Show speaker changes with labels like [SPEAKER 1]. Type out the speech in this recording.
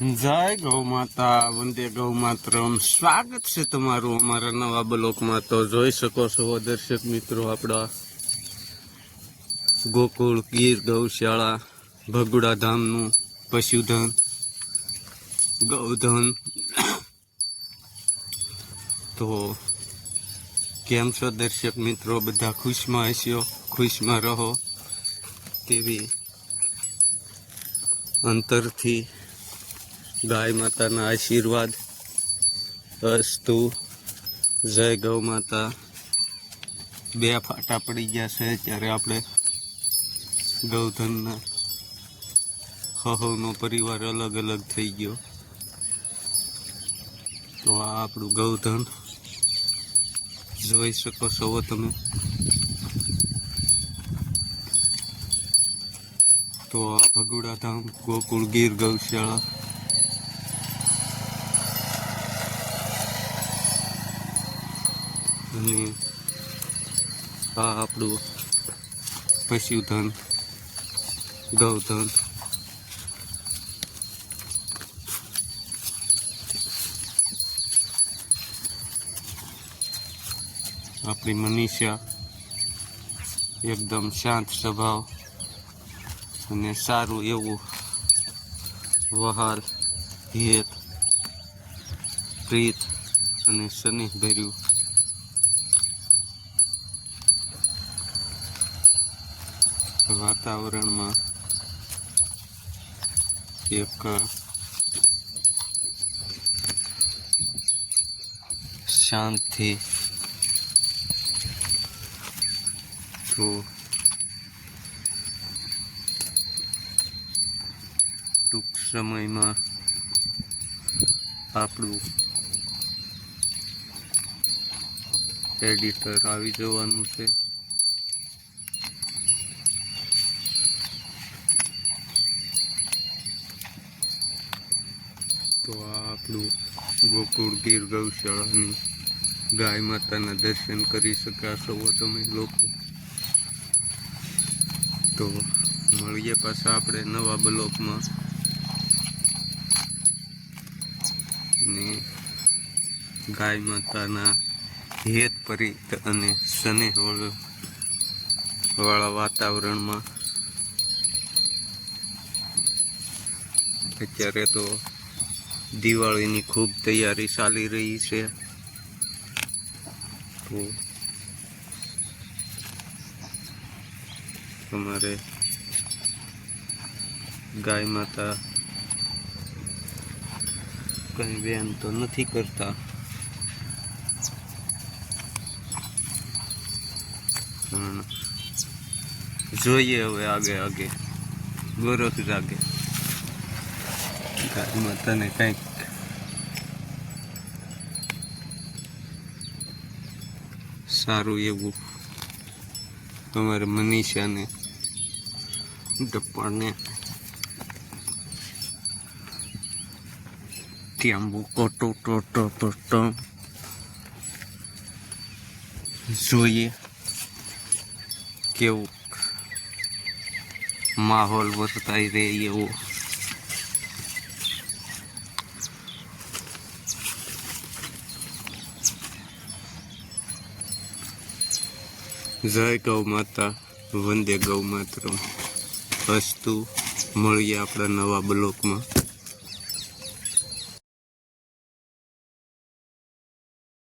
[SPEAKER 1] જય ગૌ માતા, વંદે ગૌ માતરમ. સ્વાગત છે તમારું અમારા નવા બ્લોકમાં. તો જોઈ શકો છો દર્શક મિત્રો, આપણા ગોકુળ ગીર ગૌશાળા ભગુડા ધામનું પશુધન ગૌધન. તો કેમ છો દર્શક મિત્રો? બધા ખુશમાં હશો, ખુશમાં રહો તેવી અંતરથી ગાય માતાના આશીર્વાદ અસ્તુ. જય ગૌ માતા. બે ફાટા પડી ગયા છે ત્યારે આપણે ગૌધનના હહોનો પરિવાર અલગ અલગ થઈ ગયો. તો આ આપણું ગૌધન જોઈ શકો છો તમે. તો આ ભગુડા ધામ ગોકુળ ગીર ગૌશાળા. અને આ આપણું પશુધન ગૌધન. આપણી મનીષા એકદમ શાંત સ્વભાવ અને સારું એવું વહાલ, હેત, પ્રીત અને સ્નેહ ભર્યું વાતાવરણમાં એક શાંતિ. તો ટૂંક સમયમાં આપણું એડિટર આવી જવાનું છે. તો આ આપણું ગોકુળ ગીર ગૌશાળાની ગાય માતાના દર્શન કરી શકાશો તમે લોકો. તો મળીએ પાછા આપણે નવા બ્લોકમાં. ને ગાય માતાના હેત પરિત અને સ્નેહ વાળા વાતાવરણમાં. અત્યારે તો દિવાળીની ખૂબ તૈયારી ચાલી રહી છે. તો તમારે ગાય માતા કઈ બેન તો નથી કરતા, પણ જોઈએ હવે આગે આગે ગોરખ જાગે. ગાય માતાને કંઈક સારું એવું તમારે મનીષાને ડપ્પાને ટીમ્બુ કોટો ટોટો ટોટો જોઈએ કેવું માહોલ વર્તાઈ રહે એવો. જય ગૌ માતા, વંદે ગૌ માતરમ. અસ્તુ. મળીએ આપણા નવા બ્લોકમાં.